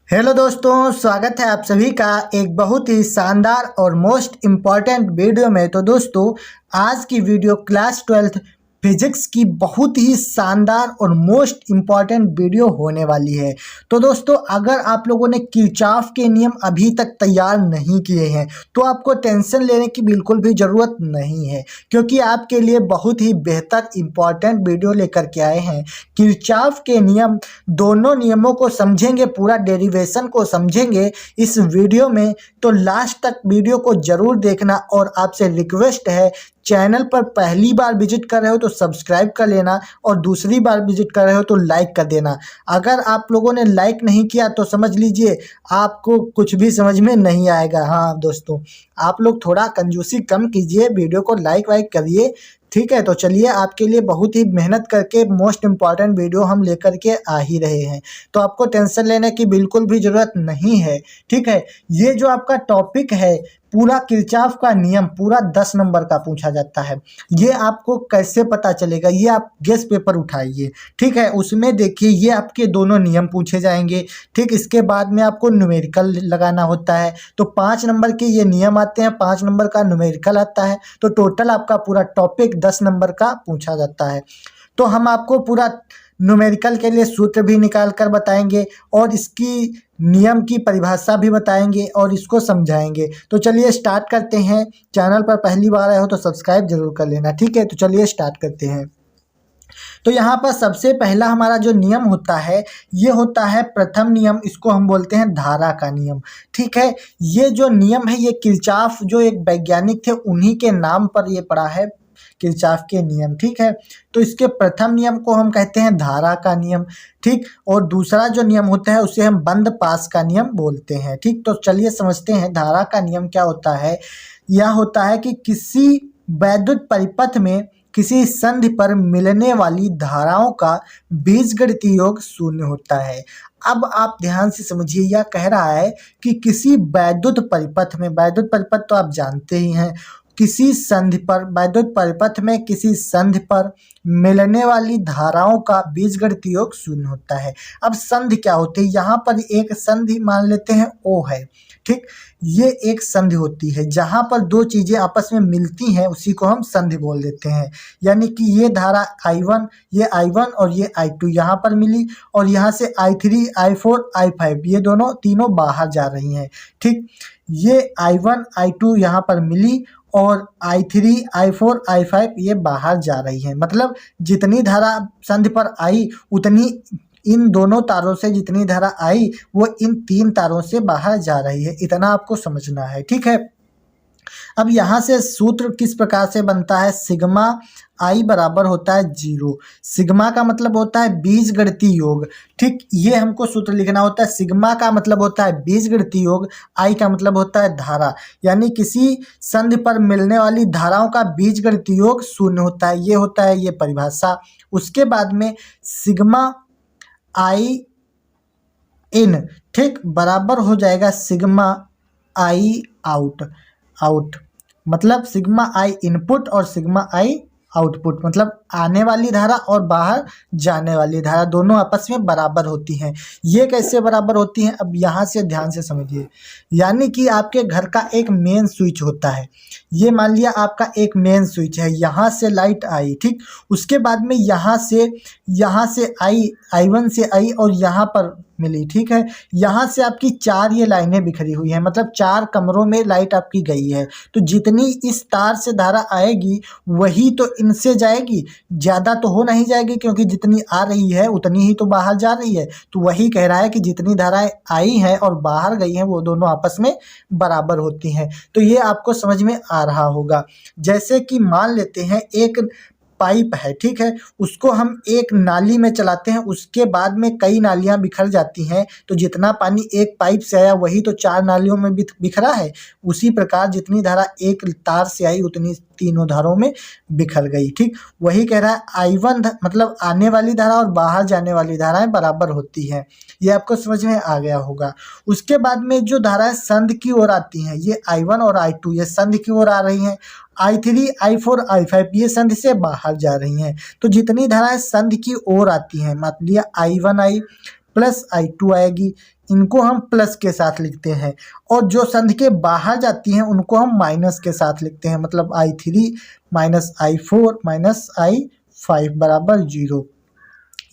Hello दोस्तों, स्वागत है आप सभी का एक बहुत ही शानदार और मोस्ट इम्पॉर्टेंट वीडियो में। तो दोस्तों, आज की वीडियो क्लास 12th फिजिक्स की बहुत ही शानदार और मोस्ट इम्पॉर्टेंट वीडियो होने वाली है। तो दोस्तों, अगर आप लोगों ने किरचॉफ के नियम अभी तक तैयार नहीं किए हैं तो आपको टेंशन लेने की बिल्कुल भी ज़रूरत नहीं है, क्योंकि आपके लिए बहुत ही बेहतर इम्पॉर्टेंट वीडियो लेकर के आए हैं। किरचॉफ के नियम, दोनों नियमों को समझेंगे, पूरा डेरिवेशन को समझेंगे इस वीडियो में। तो लास्ट तक वीडियो को ज़रूर देखना और आपसे रिक्वेस्ट है, चैनल पर पहली बार विजिट कर रहे हो तो सब्सक्राइब कर लेना और दूसरी बार विजिट कर रहे हो तो लाइक कर देना। अगर आप लोगों ने लाइक नहीं किया तो समझ लीजिए आपको कुछ भी समझ में नहीं आएगा। हाँ दोस्तों, आप लोग थोड़ा कंजूसी कम कीजिए, वीडियो को लाइक वाइक करिए, ठीक है। तो चलिए, आपके लिए बहुत ही मेहनत करके मोस्ट इम्पॉर्टेंट वीडियो हम लेकर के आ ही रहे हैं, तो आपको टेंशन लेने की बिल्कुल भी ज़रूरत नहीं है, ठीक है। ये जो आपका टॉपिक है, पूरा किरचॉफ का नियम पूरा 10 नंबर का पूछा जाता है। ये आपको कैसे पता चलेगा, ये आप गेस पेपर उठाइए, ठीक है। उसमें देखिए, ये आपके दोनों नियम पूछे जाएंगे, ठीक। इसके बाद में आपको न्यूमेरिकल लगाना होता है, तो 5 नंबर के ये नियम आते हैं, 5 नंबर का न्यूमेरिकल आता है, तो टोटल आपका पूरा टॉपिक 10 नंबर का पूछा जाता है। तो हम आपको पूरा न्यूमेरिकल के लिए सूत्र भी निकाल कर बताएंगे और इसकी नियम की परिभाषा भी बताएंगे और इसको समझाएंगे। तो चलिए स्टार्ट करते हैं। चैनल पर पहली बार आए हो तो सब्सक्राइब जरूर कर लेना, ठीक है। तो चलिए स्टार्ट करते हैं। तो यहाँ पर सबसे पहला हमारा जो नियम होता है, ये होता है प्रथम नियम, इसको हम बोलते हैं धारा का नियम, ठीक है। ये जो नियम है, ये किरचॉफ जो एक वैज्ञानिक थे उन्हीं के नाम पर ये पड़ा है, किरचॉफ के नियम, ठीक है। तो इसके प्रथम नियम को हम कहते हैं धारा का नियम, ठीक। और दूसरा जो नियम होता है उसे हम बंद पास का नियम बोलते हैं, ठीक। तो चलिए समझते हैं धारा का नियम क्या होता है। यह होता है कि किसी वैद्युत परिपथ में किसी संधि पर मिलने वाली धाराओं का बीजगणितीय योग शून्य होता है। अब आप ध्यान से समझिए, यह कह रहा है कि किसी वैद्युत परिपथ में, वैद्युत परिपथ तो आप जानते ही हैं, किसी संधि पर, वैद्युत परिपथ में किसी संधि पर मिलने वाली धाराओं का बीजगणितीय योग शून्य होता है। अब संधि क्या होती है, यहाँ पर एक संधि मान लेते हैं O है, ठीक। ये एक संधि होती है जहाँ पर दो चीजें आपस में मिलती हैं, उसी को हम संधि बोल देते हैं। यानी कि ये धारा I1, ये I1 और ये I2 यहाँ पर मिली, और यहाँ से I3, I4, I5 ये दोनों तीनों बाहर जा रही हैं, ठीक। ये I1, I2 यहाँ पर मिली और I3, I4, I5 ये बाहर जा रही है। मतलब जितनी धारा संधि पर आई उतनी इन दोनों तारों से, जितनी धारा आई वो इन 3 तारों से बाहर जा रही है। इतना आपको समझना है, ठीक है। अब यहाँ से सूत्र किस प्रकार से बनता है, सिग्मा आई बराबर होता है 0। सिग्मा का मतलब होता है बीजगणितीय योग, ठीक। ये हमको सूत्र लिखना होता है। सिग्मा का मतलब होता है बीजगणितीय योग, आई का मतलब होता है धारा, यानी किसी संधि पर मिलने वाली धाराओं का बीजगणितीय योग शून्य होता है। ये होता है ये परिभाषा। उसके बाद में सिग्मा आई इन, ठीक, बराबर हो जाएगा सिग्मा आई आउट। मतलब सिग्मा आई इनपुट और सिग्मा आई आउटपुट, मतलब आने वाली धारा और बाहर जाने वाली धारा दोनों आपस में बराबर होती हैं। ये कैसे बराबर होती हैं, अब यहाँ से ध्यान से समझिए। यानी कि आपके घर का एक मेन स्विच होता है, ये मान लिया आपका एक मेन स्विच है, यहाँ से लाइट आई, ठीक। उसके बाद में यहाँ से आई, I1 से आई और यहाँ पर मिली, ठीक है। यहाँ से आपकी 4 ये लाइनें बिखरी हुई हैं, मतलब 4 कमरों में लाइट आपकी गई है। तो जितनी इस तार से धारा आएगी वही तो इनसे जाएगी, ज़्यादा तो हो नहीं जाएगी, क्योंकि जितनी आ रही है उतनी ही तो बाहर जा रही है। तो वही कह रहा है कि जितनी धाराएं आई हैं और बाहर गई हैं वो दोनों आपस में बराबर होती हैं। तो ये आपको समझ में आ रहा होगा। जैसे कि मान लेते हैं एक पाइप है, ठीक है, उसको हम एक नाली में चलाते हैं, उसके बाद में कई नालियां बिखर जाती हैं, तो जितना पानी एक पाइप से आया वही तो 4 नालियों में बिखरा है। उसी प्रकार जितनी धारा एक तार से आई उतनी तीनों धारों में बिखर गई, ठीक। वही कह रहा है I1 मतलब आने वाली धारा और बाहर जाने वाली धाराएं बराबर होती हैं। ये आपको समझ में आ गया होगा। उसके बाद में जो धाराएं संधि की ओर आती हैं, ये I1 और I2 ये संधि की ओर आ रही हैं। I3, I4, I5 ये संधि से बाहर जा रही हैं। तो जितनी धाराएं संधि की ओर आती हैं, मान लिया I1 आई प्लस I2 आएगी, इनको हम प्लस के साथ लिखते हैं। और जो संख्या बाहर जाती हैं उनको हम माइनस के साथ लिखते हैं, मतलब I3 minus I4 minus I5 बराबर 0।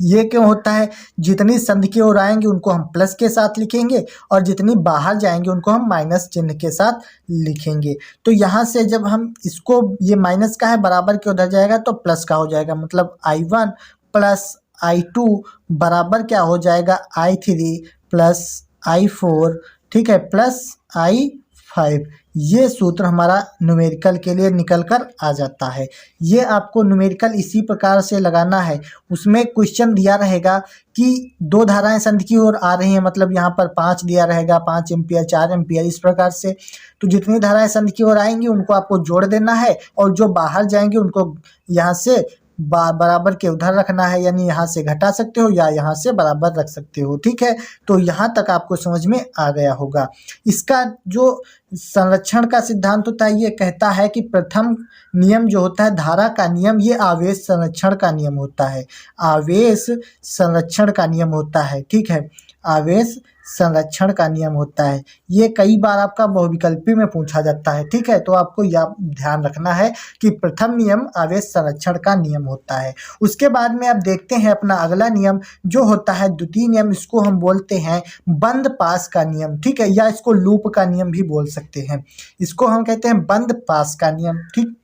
ये क्यों होता है? जितनी संख्या और आएंगे उनको हम प्लस के साथ लिखेंगे और जितनी बाहर जाएंगे उनको हम माइनस चिन्ह के साथ लिखेंगे। तो यहाँ से जब हम इसको, ये माइनस का है, बराबर के उधर जाएगा तो प्लस का हो जाएगा, मतलब I1 प्लस I2 बराबर क्या हो जाएगा? I3 प्लस I4, ठीक है, प्लस I5। ये सूत्र हमारा न्यूमेरिकल के लिए निकल कर आ जाता है। ये आपको न्यूमेरिकल इसी प्रकार से लगाना है। उसमें क्वेश्चन दिया रहेगा कि दो धाराएं संधि की ओर आ रही हैं, मतलब यहाँ पर 5 दिया रहेगा, 5 एम्पियर 4 एम्पियर इस प्रकार से। तो जितनी धाराएं संधि की ओर आएंगी उनको आपको जोड़ देना है और जो बाहर जाएंगे उनको यहाँ से बराबर के उधर रखना है, यानी यहाँ से घटा सकते हो या यहाँ से बराबर रख सकते हो, ठीक है। तो यहाँ तक आपको समझ में आ गया होगा। इसका जो संरक्षण का सिद्धांत होता है ये कहता है कि प्रथम नियम जो होता है धारा का नियम, ये आवेश संरक्षण का नियम होता है। आवेश संरक्षण का नियम होता है, ठीक है, आवेश संरक्षण का नियम होता है। ये कई बार आपका बहुविकल्पी में पूछा जाता है, ठीक है। तो आपको यह ध्यान रखना है कि प्रथम नियम आवेश संरक्षण का नियम होता है। उसके बाद में आप देखते हैं अपना अगला नियम जो होता है द्वितीय नियम, इसको हम बोलते हैं बंद पास का नियम, ठीक है, या इसको लूप का नियम भी बोल सकते हैं। इसको हम कहते हैं बंद पास का नियम, ठीक।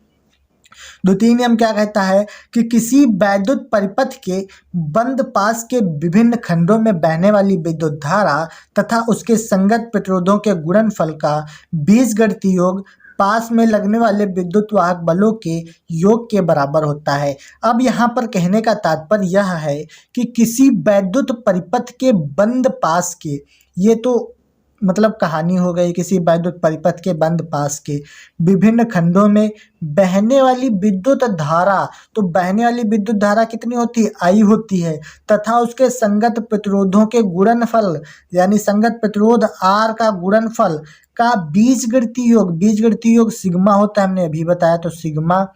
द्वितीय नियम क्या कहता है कि किसी वैद्युत परिपथ के बंद पास के विभिन्न खंडों में बहने वाली विद्युत धारा तथा उसके संगत प्रतिरोधों के गुणनफल का बीजगणितीय योग पास में लगने वाले विद्युत वाहक बलों के योग के बराबर होता है। अब यहाँ पर कहने का तात्पर्य यह है कि किसी वैद्युत परिपथ के बंद पास के, ये तो मतलब कहानी हो गई, किसी वैद्युत परिपथ के बंद पास के विभिन्न खंडों में बहने वाली विद्युत धारा, तो बहने वाली विद्युत धारा कितनी होती है? I होती है, तथा उसके संगत प्रतिरोधों के गुणनफल, यानी संगत प्रतिरोध R का गुणनफल का बीजगणितीय योग, बीजगणितीय योग सिग्मा होता है, हमने अभी बताया। तो सिग्मा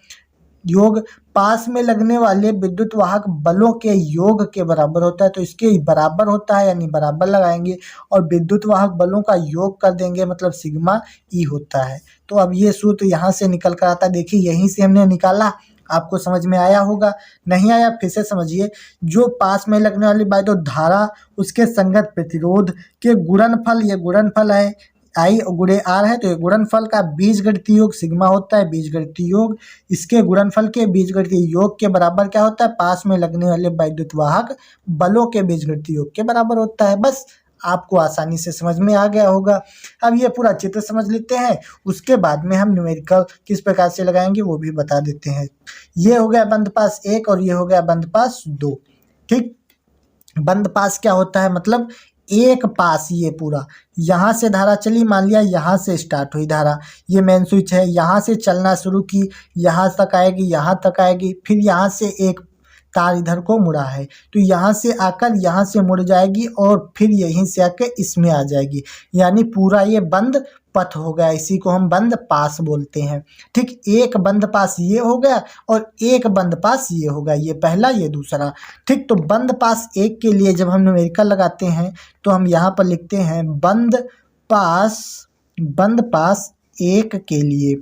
योग पास में लगने वाले विद्युत वाहक बलों के योग के बराबर होता है। तो इसके बराबर होता है, यानी बराबर लगाएंगे और विद्युत वाहक बलों का योग कर देंगे, मतलब सिग्मा E होता है। तो अब ये सूत्र यहाँ से निकल कर आता है, देखिए यहीं से हमने निकाला। आपको समझ में आया होगा, नहीं आया फिर से समझिए। जो पास में लगने वाली विद्युत धारा उसके संगत प्रतिरोध के गुणनफल, ये गुणनफल है I गुणे R है, तो ये गुणनफल का बीजगणितीय योग सिग्मा होता है। बीजगणितीय योग इसके गुणनफल के बीजगणितीय योग के बराबर क्या होता है? पास में लगने वाले वैद्युत वाहक बलों के बीजगणितीय योग के बराबर होता है। बस आपको आसानी से समझ में आ गया होगा। अब ये पूरा चित्र समझ लेते हैं, उसके बाद में हम न्यूमेरिकल किस प्रकार से लगाएंगे वो भी बता देते हैं। ये हो गया बंद पास 1 और ये हो गया बंद पास 2, ठीक। बंद पास क्या होता है? मतलब एक पास, ये पूरा यहाँ से धारा चली, मान लिया यहाँ से स्टार्ट हुई धारा, ये मेन स्विच है, यहाँ से चलना शुरू की, यहाँ तक आएगी, यहाँ तक आएगी, फिर यहाँ से एक तार इधर को मुड़ा है तो यहाँ से आकर यहाँ से मुड़ जाएगी और फिर यहीं से आकर इसमें आ जाएगी, यानी पूरा ये बंद पथ हो गया। इसी को हम बंद पास बोलते हैं, ठीक। एक बंद पास ये हो गया और एक बंद पास ये हो गया, ये पहला ये दूसरा, ठीक। तो बंद पास 1 के लिए जब हम न्यूमेरिकल लगाते हैं तो हम यहाँ पर लिखते हैं बंद पास 1 के लिए,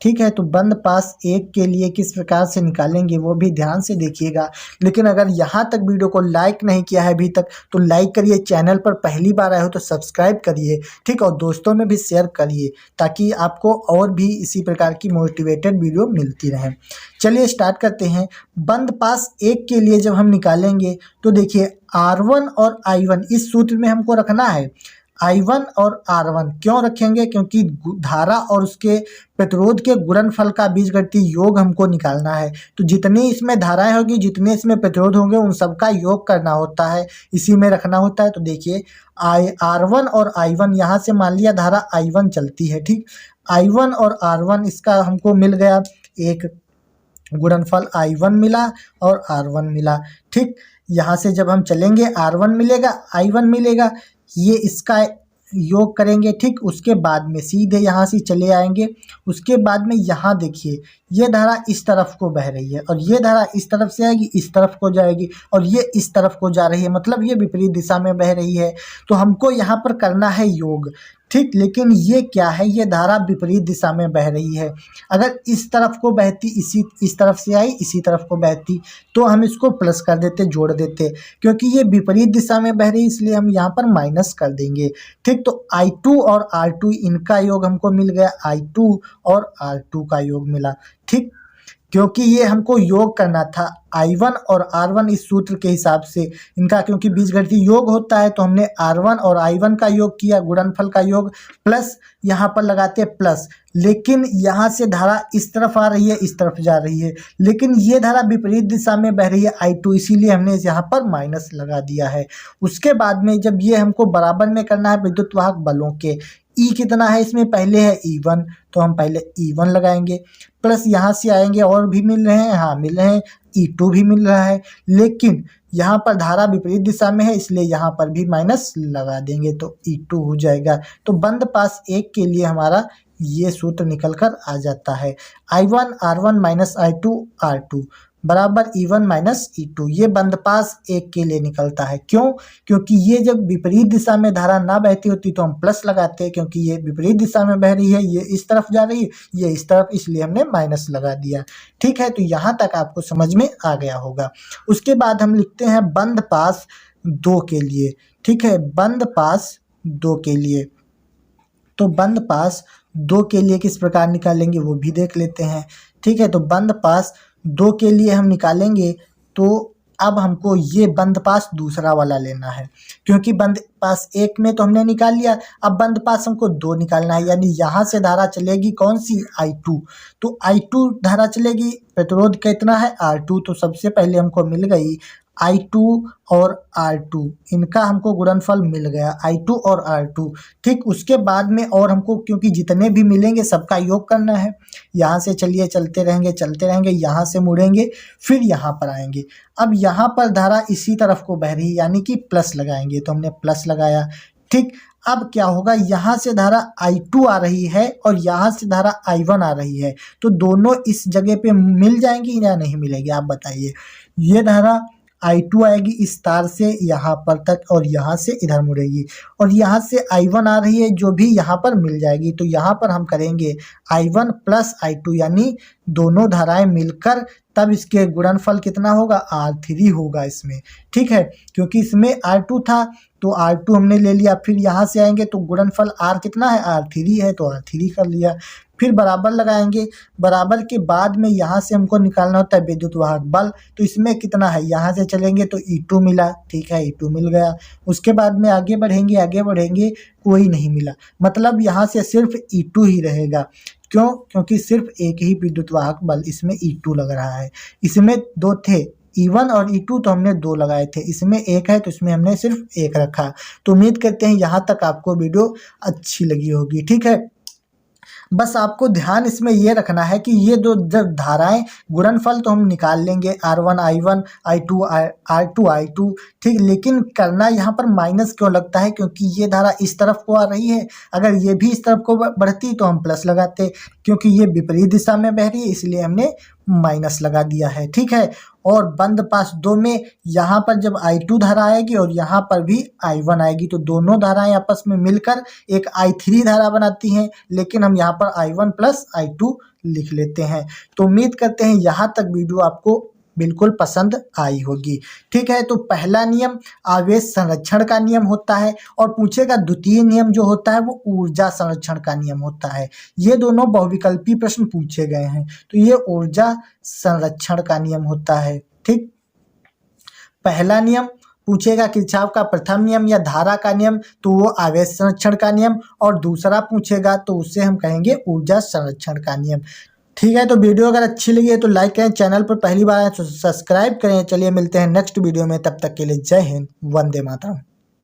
ठीक है। तो बंद पास 1 के लिए किस प्रकार से निकालेंगे वो भी ध्यान से देखिएगा। लेकिन अगर यहाँ तक वीडियो को लाइक नहीं किया है अभी तक तो लाइक करिए, चैनल पर पहली बार आए हो तो सब्सक्राइब करिए, ठीक, और दोस्तों में भी शेयर करिए ताकि आपको और भी इसी प्रकार की मोटिवेटेड वीडियो मिलती रहे। चलिए स्टार्ट करते हैं। बंद पास 1 के लिए जब हम निकालेंगे तो देखिए R1 और I1 इस सूत्र में हमको रखना है। I1 और R1 क्यों रखेंगे? क्योंकि धारा और उसके प्रतिरोध के गुणनफल का बीजगणितीय योग हमको निकालना है। तो जितनी इसमें धाराएं होगी, जितने इसमें प्रतिरोध होंगे, उन सबका योग करना होता है, इसी में रखना होता है। तो देखिए R1 और I1, यहाँ से मान लिया धारा I1 चलती है, ठीक। I1 और R1 इसका हमको मिल गया, एक गुणनफल I1 मिला और R1 मिला, ठीक। यहाँ से जब हम चलेंगे R1 मिलेगा, I1 मिलेगा, ये इसका योग करेंगे, ठीक। उसके बाद में सीधे यहाँ से चले आएंगे। उसके बाद में यहाँ देखिए ये धारा इस तरफ को बह रही है और ये धारा इस तरफ से आएगी, इस तरफ को जाएगी और ये इस तरफ को जा रही है, मतलब ये विपरीत दिशा में बह रही है। तो हमको यहाँ पर करना है योग, ठीक। लेकिन ये क्या है, ये धारा विपरीत दिशा में बह रही है। अगर इस तरफ को बहती, इस तरफ से आई, इसी तरफ को बहती, तो हम इसको प्लस कर देते, जोड़ देते। क्योंकि ये विपरीत दिशा में बह रही है इसलिए हम यहाँ पर माइनस कर देंगे, ठीक। तो I2 और R2 इनका योग हमको मिल गया, I2 और R2 का योग मिला, ठीक। क्योंकि ये हमको योग करना था I1 और R1 इस सूत्र के हिसाब से इनका, क्योंकि बीजगणितीय योग होता है तो हमने R1 और I1 का योग किया, गुणनफल का योग, प्लस यहाँ पर लगाते प्लस। लेकिन यहाँ से धारा इस तरफ आ रही है, इस तरफ जा रही है, लेकिन ये धारा विपरीत दिशा में बह रही है I2, इसीलिए हमने यहाँ पर माइनस लगा दिया है। उसके बाद में जब ये हमको बराबर में करना है विद्युत वाहक बलों के, E कितना है इसमें, पहले है E1 तो हम पहले E1 लगाएंगे, प्लस यहाँ से आएंगे और भी मिल रहे हैं, हाँ मिल रहे हैं, E2 भी मिल रहा है, लेकिन यहाँ पर धारा विपरीत दिशा में है इसलिए यहाँ पर भी माइनस लगा देंगे तो E2 हो जाएगा। तो बंद पास 1 के लिए हमारा ये सूत्र निकल कर आ जाता है, I1 R1 minus I2 R2 बराबर E1 माइनस E2। ये बंद पास 1 के लिए निकलता है। क्यों? क्योंकि ये जब विपरीत दिशा में धारा ना बहती होती तो हम प्लस लगाते हैं, क्योंकि ये विपरीत दिशा में बह रही है, ये इस तरफ जा रही है, ये इस तरफ, इसलिए हमने माइनस लगा दिया, ठीक है। तो यहाँ तक आपको समझ में आ गया होगा। उसके बाद हम लिखते हैं बंद पास 2 के लिए, ठीक है। बंद पास 2 के लिए, तो बंद पास 2 के लिए किस प्रकार निकालेंगे वो भी देख लेते हैं, ठीक है। तो बंद पास 2 के लिए हम निकालेंगे तो अब हमको ये बंद पास दूसरा वाला लेना है, क्योंकि बंद पास 1 में तो हमने निकाल लिया, अब बंद पास हमको 2 निकालना है। यानी यहाँ से धारा चलेगी कौन सी, I2, तो I2 धारा चलेगी, प्रतिरोध कितना है R2, तो सबसे पहले हमको मिल गई I2 और R2, इनका हमको गुणनफल मिल गया I2 और R2, ठीक। उसके बाद में और हमको, क्योंकि जितने भी मिलेंगे सबका योग करना है, यहाँ से चलिए चलते रहेंगे, यहाँ से मुड़ेंगे, फिर यहाँ पर आएंगे। अब यहाँ पर धारा इसी तरफ को बह रही है यानी कि प्लस लगाएंगे, तो हमने प्लस लगाया, ठीक। अब क्या होगा, यहाँ से धारा I2 आ रही है और यहाँ से धारा I1 आ रही है, तो दोनों इस जगह पे मिल जाएंगी या नहीं मिलेगी, आप बताइए। ये धारा I2 आएगी इस तार से यहाँ पर तक और यहाँ से इधर मुड़ेगी, और यहाँ से I1 आ रही है जो भी यहाँ पर मिल जाएगी। तो यहाँ पर हम करेंगे I1 प्लस I2, यानी दोनों धाराएं मिलकर तब इसके गुणनफल कितना होगा, R3 होगा इसमें, ठीक है। क्योंकि इसमें R2 था तो R2 हमने ले लिया, फिर यहाँ से आएंगे तो गुणनफल R कितना है, R3 है, तो R3 कर लिया। फिर बराबर लगाएंगे, बराबर के बाद में यहाँ से हमको निकालना होता है विद्युत वाहक बल, तो इसमें कितना है, यहाँ से चलेंगे तो E2 मिला, ठीक है, E2 मिल गया। उसके बाद में आगे बढ़ेंगे कोई नहीं मिला, मतलब यहाँ से सिर्फ E2 ही रहेगा। क्यों? क्योंकि सिर्फ एक ही विद्युत वाहक बल इसमें E2 लग रहा है, इसमें 2 थे, E1 और E2 तो हमने 2 लगाए थे, इसमें 1 है तो इसमें हमने सिर्फ 1 रखा। तो उम्मीद करते हैं यहाँ तक आपको वीडियो अच्छी लगी होगी, ठीक है। बस आपको ध्यान इसमें ये रखना है कि ये दो जब धाराएं, गुणनफल तो हम निकाल लेंगे R1 I1 I2 R2 I2, ठीक। लेकिन करना यहाँ पर माइनस क्यों लगता है, क्योंकि ये धारा इस तरफ को आ रही है, अगर ये भी इस तरफ को बढ़ती तो हम प्लस लगाते, क्योंकि ये विपरीत दिशा में बह रही है इसलिए हमने माइनस लगा दिया है, ठीक है। और बंद पास 2 में यहाँ पर जब I2 धारा आएगी और यहाँ पर भी I1 आएगी तो दोनों धाराएं आपस में मिलकर एक I3 धारा बनाती हैं, लेकिन हम यहाँ पर I1 प्लस I2 लिख लेते हैं। तो उम्मीद करते हैं यहाँ तक वीडियो आपको बिल्कुल पसंद आई होगी, ठीक है। तो पहला नियम आवेश संरक्षण का नियम होता है और पूछेगा द्वितीय नियम जो होता है वो ऊर्जा संरक्षण का नियम होता है। ये दोनों बहुविकल्पी प्रश्न पूछे गए हैं, तो ये ऊर्जा संरक्षण का नियम होता है, ठीक। पहला नियम पूछेगा किरचॉफ का प्रथम नियम या धारा का नियम, तो वो आवेश संरक्षण का नियम, और दूसरा पूछेगा तो उसे हम कहेंगे ऊर्जा संरक्षण का नियम, ठीक है। तो वीडियो अगर अच्छी लगी है तो लाइक करें, चैनल पर पहली बार आए तो सब्सक्राइब करें। चलिए मिलते हैं नेक्स्ट वीडियो में, तब तक के लिए जय हिंद, वंदे मातरम।